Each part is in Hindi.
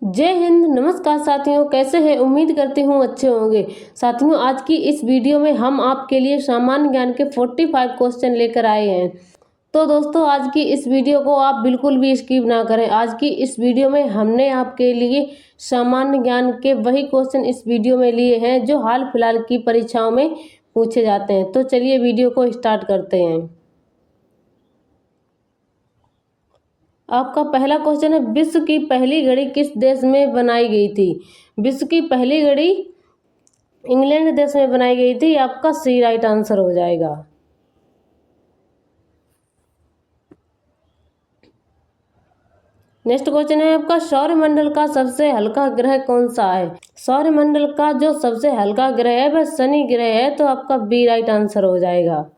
जय हिंद। नमस्कार साथियों, कैसे हैं? उम्मीद करती हूँ अच्छे होंगे। साथियों, आज की इस वीडियो में हम आपके लिए सामान्य ज्ञान के 45 क्वेश्चन लेकर आए हैं। तो दोस्तों, आज की इस वीडियो को आप बिल्कुल भी स्किप ना करें। आज की इस वीडियो में हमने आपके लिए सामान्य ज्ञान के वही क्वेश्चन इस वीडियो में लिए हैं जो हाल फिलहाल की परीक्षाओं में पूछे जाते हैं। तो चलिए वीडियो को स्टार्ट करते हैं। आपका पहला क्वेश्चन है, विश्व की पहली घड़ी किस देश में बनाई गई थी? विश्व की पहली घड़ी इंग्लैंड देश में बनाई गई थी। आपका सी राइट आंसर हो जाएगा। नेक्स्ट क्वेश्चन है आपका, सौरमंडल का सबसे हल्का ग्रह कौन सा है? सौरमंडल का जो सबसे हल्का ग्रह है वह शनि ग्रह है। तो आपका बी राइट आंसर हो जाएगा।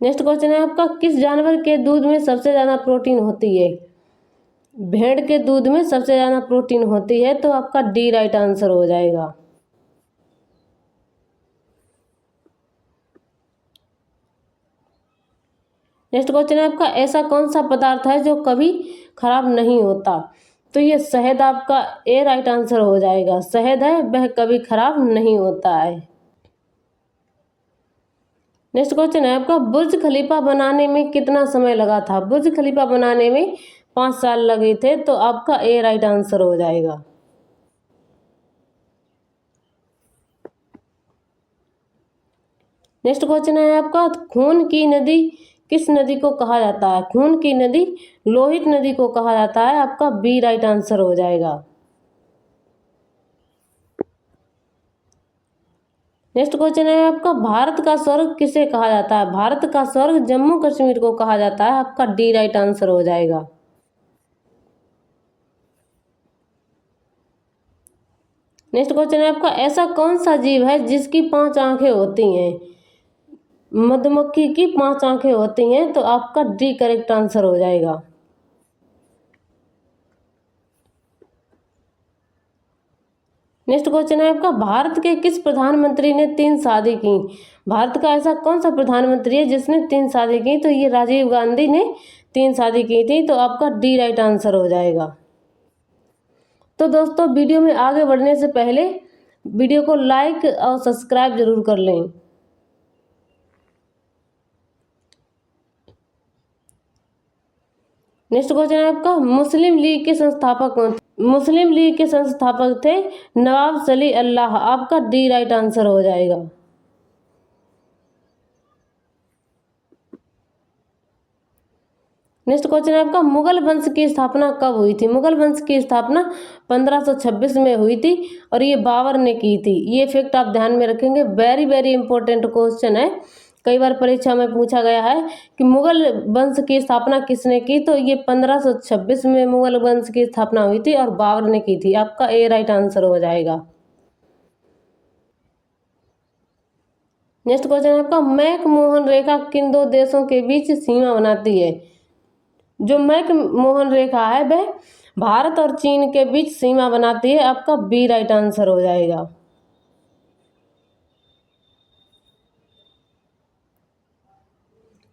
नेक्स्ट क्वेश्चन है आपका, किस जानवर के दूध में सबसे ज्यादा प्रोटीन होती है? भेड़ के दूध में सबसे ज्यादा प्रोटीन होती है। तो आपका डी राइट आंसर हो जाएगा। नेक्स्ट क्वेश्चन है आपका, ऐसा कौन सा पदार्थ है जो कभी खराब नहीं होता? तो ये शहद आपका ए राइट आंसर हो जाएगा। शहद है वह कभी खराब नहीं होता है। नेक्स्ट क्वेश्चन है आपका, बुर्ज खलीफा बनाने में कितना समय लगा था? बुर्ज खलीफा बनाने में 5 साल लगे थे। तो आपका ए राइट आंसर हो जाएगा। नेक्स्ट क्वेश्चन है आपका, खून की नदी किस नदी को कहा जाता है? खून की नदी लोहित नदी को कहा जाता है। आपका बी राइट आंसर हो जाएगा। नेक्स्ट क्वेश्चन है आपका, भारत का स्वर्ग किसे कहा जाता है? भारत का स्वर्ग जम्मू कश्मीर को कहा जाता है। आपका डी राइट आंसर हो जाएगा। नेक्स्ट क्वेश्चन है आपका, ऐसा कौन सा जीव है जिसकी 5 आंखें होती हैं? मधुमक्खी की 5 आंखें होती हैं। तो आपका डी करेक्ट आंसर हो जाएगा। नेक्स्ट क्वेश्चन है आपका, भारत के किस प्रधानमंत्री ने 3 शादी की? भारत का ऐसा कौन सा प्रधानमंत्री है जिसने 3 शादी की? तो ये राजीव गांधी ने 3 शादी की थी। तो आपका डी राइट आंसर हो जाएगा। तो दोस्तों, वीडियो में आगे बढ़ने से पहले वीडियो को लाइक और सब्सक्राइब जरूर कर लें। नेक्स्ट क्वेश्चन है आपका, मुस्लिम लीग के संस्थापक कौन थे? मुस्लिम लीग के संस्थापक थे नवाब सली अल्लाह। आपका डी राइट आंसर हो जाएगा। नेक्स्ट क्वेश्चन है आपका, मुगल वंश की स्थापना कब हुई थी? मुगल वंश की स्थापना 1526 में हुई थी और ये बाबर ने की थी। ये फैक्ट आप ध्यान में रखेंगे। वेरी वेरी इंपॉर्टेंट क्वेश्चन है। कई बार परीक्षा में पूछा गया है कि मुगल वंश की स्थापना किसने की? तो ये 1526 में मुगल वंश की स्थापना हुई थी और बाबर ने की थी। आपका ए राइट आंसर हो जाएगा। नेक्स्ट क्वेश्चन है आपका, मैक मोहन रेखा किन 2 देशों के बीच सीमा बनाती है? जो मैक मोहन रेखा है वह भारत और चीन के बीच सीमा बनाती है। आपका बी राइट आंसर हो जाएगा।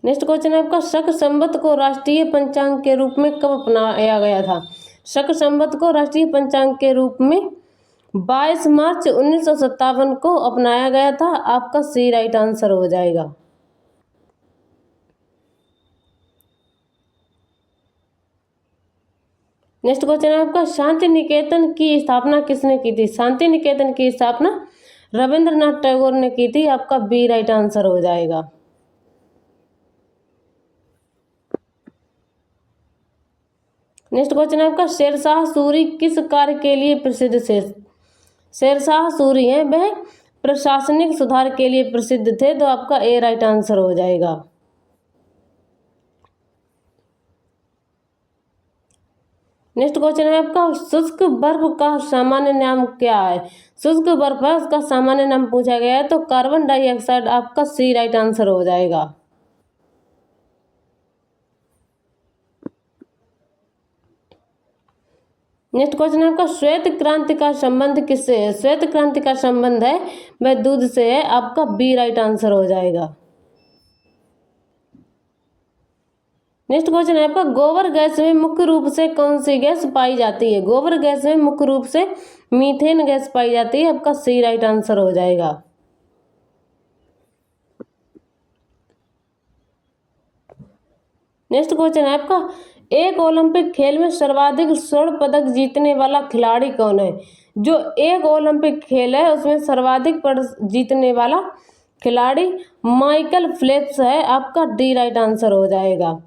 नेक्स्ट क्वेश्चन है आपका, शक संवत को राष्ट्रीय पंचांग के रूप में कब अपनाया गया था? शक संवत को राष्ट्रीय पंचांग के रूप में 22 मार्च 1957 को अपनाया गया था। आपका सी राइट आंसर हो जाएगा। नेक्स्ट क्वेश्चन है आपका, शांति निकेतन की स्थापना किसने की थी? शांति निकेतन की स्थापना रविंद्रनाथ टैगोर ने की थी। आपका बी राइट आंसर हो जाएगा। नेक्स्ट क्वेश्चन है आपका, शेरशाह सूरी किस कार्य के लिए प्रसिद्ध थे? शेरशाह सूरी हैं वह प्रशासनिक सुधार के लिए प्रसिद्ध थे। तो आपका ए राइट आंसर हो जाएगा। नेक्स्ट क्वेश्चन है आपका, शुष्क बर्फ का सामान्य नाम क्या है? शुष्क बर्फ है उसका सामान्य नाम पूछा गया है। तो कार्बन डाइऑक्साइड। आपका सी राइट आंसर हो जाएगा। नेक्स्ट क्वेश्चन है आपका, श्वेत क्रांति का संबंध किससे है? श्वेत क्रांति का संबंध है वह दूध से है। आपका बी राइट आंसर हो जाएगा। नेक्स्ट क्वेश्चन है आपका, गोबर गैस में मुख्य रूप से कौन सी गैस पाई जाती है? गोबर गैस में मुख्य रूप से मीथेन गैस पाई जाती है। आपका सी राइट आंसर हो जाएगा। नेक्स्ट क्वेश्चन है आपका, एक ओलंपिक खेल में सर्वाधिक स्वर्ण पदक जीतने वाला खिलाड़ी कौन है? जो एक ओलंपिक खेल है उसमें सर्वाधिक पदक जीतने वाला खिलाड़ी माइकल फेल्प्स है। आपका डी राइट आंसर हो जाएगा।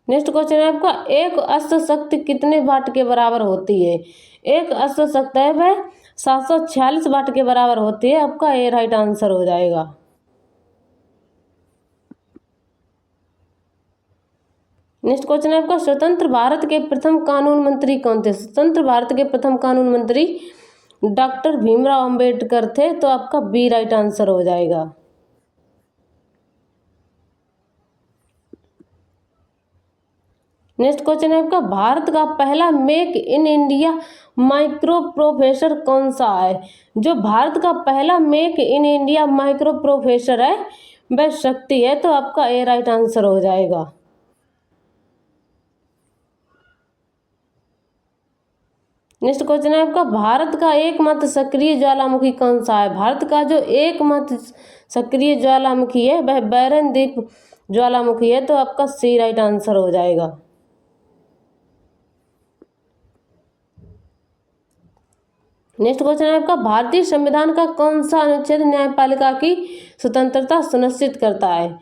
नेक्स्ट क्वेश्चन है आपका, एक अश्व शक्ति कितने वाट के बराबर होती है? एक अश्व शक्ति है वह 746 वाट के बराबर होती है। आपका ए राइट आंसर हो जाएगा। नेक्स्ट क्वेश्चन है आपका, स्वतंत्र भारत के प्रथम कानून मंत्री कौन थे? स्वतंत्र भारत के प्रथम कानून मंत्री डॉक्टर भीमराव अंबेडकर थे। तो आपका बी राइट आंसर हो जाएगा। नेक्स्ट क्वेश्चन है आपका, भारत का पहला make in India micro processor कौन सा है? जो भारत का पहला make in India micro processor है वह शक्ति है। तो आपका ए राइट आंसर हो जाएगा। नेक्स्ट क्वेश्चन है आपका, भारत का एकमात्र सक्रिय ज्वालामुखी कौन सा है? भारत का जो एकमात्र सक्रिय ज्वालामुखी है वह बैरन द्वीप ज्वालामुखी है। तो आपका सी राइट आंसर हो जाएगा। नेक्स्ट क्वेश्चन है आपका, भारतीय संविधान का कौन सा अनुच्छेद न्यायपालिका की स्वतंत्रता सुनिश्चित करता है?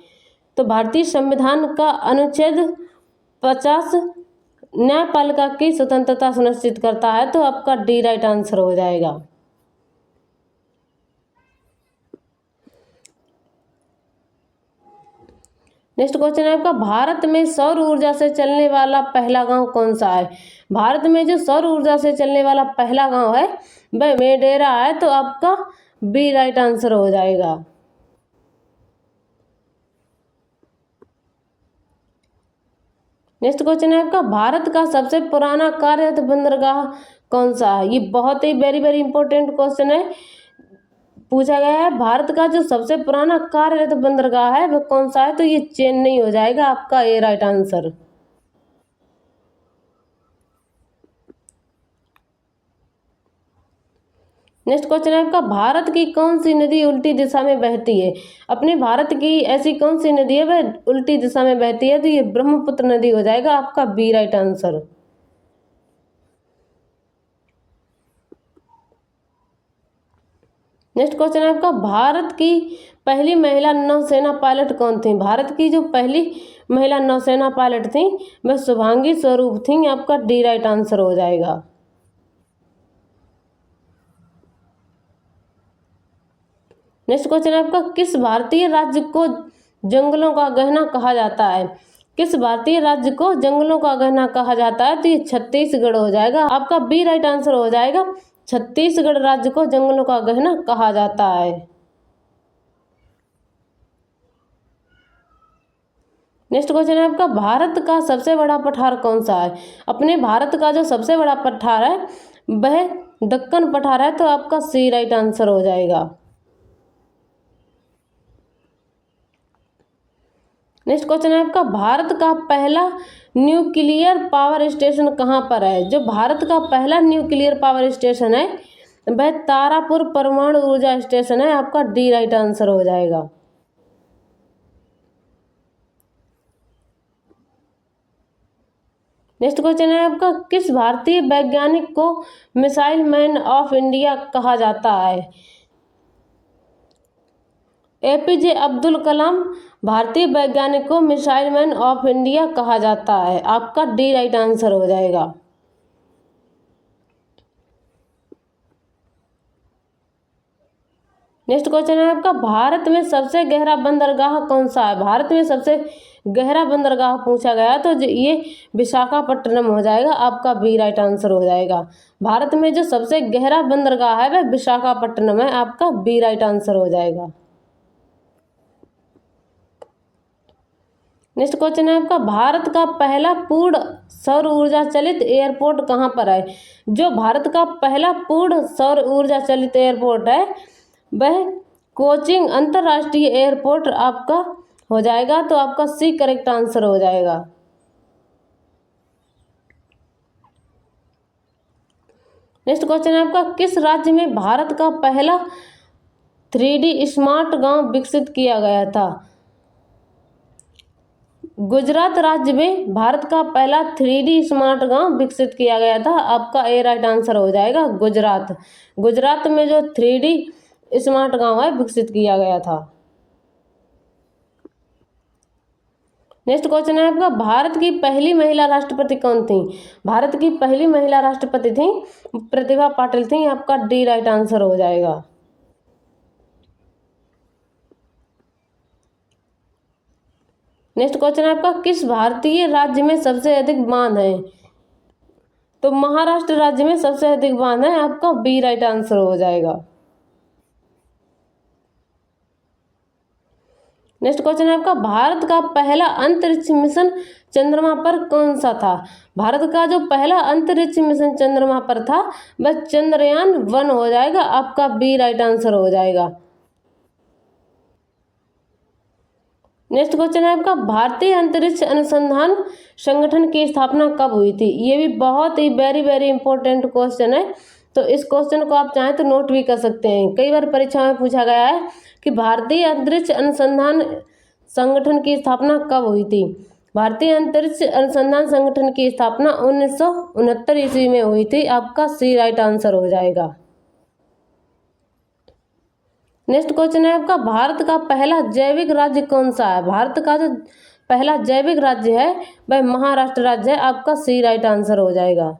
तो भारतीय संविधान का अनुच्छेद 50 न्यायपालिका की स्वतंत्रता सुनिश्चित करता है। तो आपका डी राइट आंसर हो जाएगा। नेक्स्ट क्वेश्चन है आपका, भारत में सौर ऊर्जा से चलने वाला पहला गांव कौन सा है? भारत में जो सौर ऊर्जा से चलने वाला पहला गांव है वह मेडेरा है। तो आपका बी राइट आंसर हो जाएगा। नेक्स्ट क्वेश्चन है आपका, भारत का सबसे पुराना कार्यरत बंदरगाह कौन सा है? ये बहुत ही वेरी वेरी इंपॉर्टेंट क्वेश्चन है, पूछा गया है। भारत का जो सबसे पुराना कार्यरत बंदरगाह है वह कौन सा है? तो ये चेन्नई हो जाएगा। आपका ए राइट आंसर। नेक्स्ट क्वेश्चन है आपका, भारत की कौन सी नदी उल्टी दिशा में बहती है? अपने भारत की ऐसी कौन सी नदी है वह उल्टी दिशा में बहती है? तो ये ब्रह्मपुत्र नदी हो जाएगा। आपका be right answer. Next question है आपका, भारत की पहली महिला नौसेना पायलट कौन थी? भारत की जो पहली महिला नौसेना पायलट थी वह शुभांगी स्वरूप थी। आपका डी राइट आंसर हो जाएगा। नेक्स्ट क्वेश्चन है आपका, किस भारतीय राज्य को जंगलों का गहना कहा जाता है? किस भारतीय राज्य को जंगलों का गहना कहा जाता है? तो ये छत्तीसगढ़ हो जाएगा। आपका बी राइट आंसर हो जाएगा। छत्तीसगढ़ राज्य को जंगलों का गहना कहा जाता है। नेक्स्ट क्वेश्चन है आपका, भारत का सबसे बड़ा पठार कौन सा है? अपने भारत का जो सबसे बड़ा पठार है वह दक्कन पठार है। तो आपका सी राइट आंसर हो जाएगा। नेक्स्ट क्वेश्चन है आपका, भारत का पहला न्यूक्लियर पावर स्टेशन कहाँ पर है? जो भारत का पहला न्यूक्लियर पावर स्टेशन है वह तारापुर परमाणु ऊर्जा स्टेशन है। आपका डी राइट आंसर हो जाएगा। नेक्स्ट क्वेश्चन है आपका, किस भारतीय वैज्ञानिक को मिसाइल मैन ऑफ इंडिया कहा जाता है? एपीजे अब्दुल कलाम भारतीय वैज्ञानिक को मिसाइल मैन ऑफ इंडिया कहा जाता है। आपका डी राइट आंसर हो जाएगा। नेक्स्ट क्वेश्चन है आपका, भारत में सबसे गहरा बंदरगाह कौन सा है? भारत में सबसे गहरा बंदरगाह पूछा गया तो ये विशाखापट्टनम हो जाएगा। आपका बी राइट आंसर हो जाएगा। भारत में जो सबसे गहरा बंदरगाह है वह विशाखापट्टनम है। आपका बी राइट आंसर हो जाएगा। नेक्स्ट क्वेश्चन है आपका, भारत का पहला पूर्ण सौर ऊर्जा चलित एयरपोर्ट कहाँ पर है? जो भारत का पहला पूर्ण सौर ऊर्जा चलित एयरपोर्ट है वह कोचिंग अंतर्राष्ट्रीय एयरपोर्ट आपका हो जाएगा, तो आपका सी करेक्ट आंसर हो जाएगा। नेक्स्ट क्वेश्चन है आपका, किस राज्य में भारत का पहला 3D स्मार्ट गांव विकसित किया गया था? गुजरात राज्य में भारत का पहला 3D स्मार्ट गांव विकसित किया गया था। आपका ए राइट आंसर हो जाएगा गुजरात। गुजरात में जो 3D स्मार्ट गांव है विकसित किया गया था। नेक्स्ट क्वेश्चन है आपका, भारत की पहली महिला राष्ट्रपति कौन थी? भारत की पहली महिला राष्ट्रपति थी प्रतिभा पाटिल थी। आपका डी राइट आंसर हो जाएगा। नेक्स्ट क्वेश्चन है आपका, किस भारतीय राज्य में सबसे अधिक बांध है? तो महाराष्ट्र राज्य में सबसे अधिक बांध है। आपका बी राइट आंसर हो जाएगा। नेक्स्ट क्वेश्चन है आपका, भारत का पहला अंतरिक्ष मिशन चंद्रमा पर कौन सा था? भारत का जो पहला अंतरिक्ष मिशन चंद्रमा पर था वह चंद्रयान-1 हो जाएगा। आपका बी राइट आंसर हो जाएगा। नेक्स्ट क्वेश्चन है आपका, भारतीय अंतरिक्ष अनुसंधान संगठन की स्थापना कब हुई थी? ये भी बहुत ही वेरी वेरी इंपॉर्टेंट क्वेश्चन है, तो इस क्वेश्चन को आप चाहें तो नोट भी कर सकते हैं। कई बार परीक्षा में पूछा गया है कि भारतीय अंतरिक्ष अनुसंधान संगठन की स्थापना कब हुई थी? भारतीय अंतरिक्ष अनुसंधान संगठन की स्थापना 1969 ईस्वी में हुई थी। आपका सी राइट आंसर हो जाएगा। नेक्स्ट क्वेश्चन है आपका, भारत का पहला जैविक राज्य कौन सा है? भारत का जो पहला जैविक राज्य है वह महाराष्ट्र राज्य है। आपका सी राइट आंसर हो जाएगा।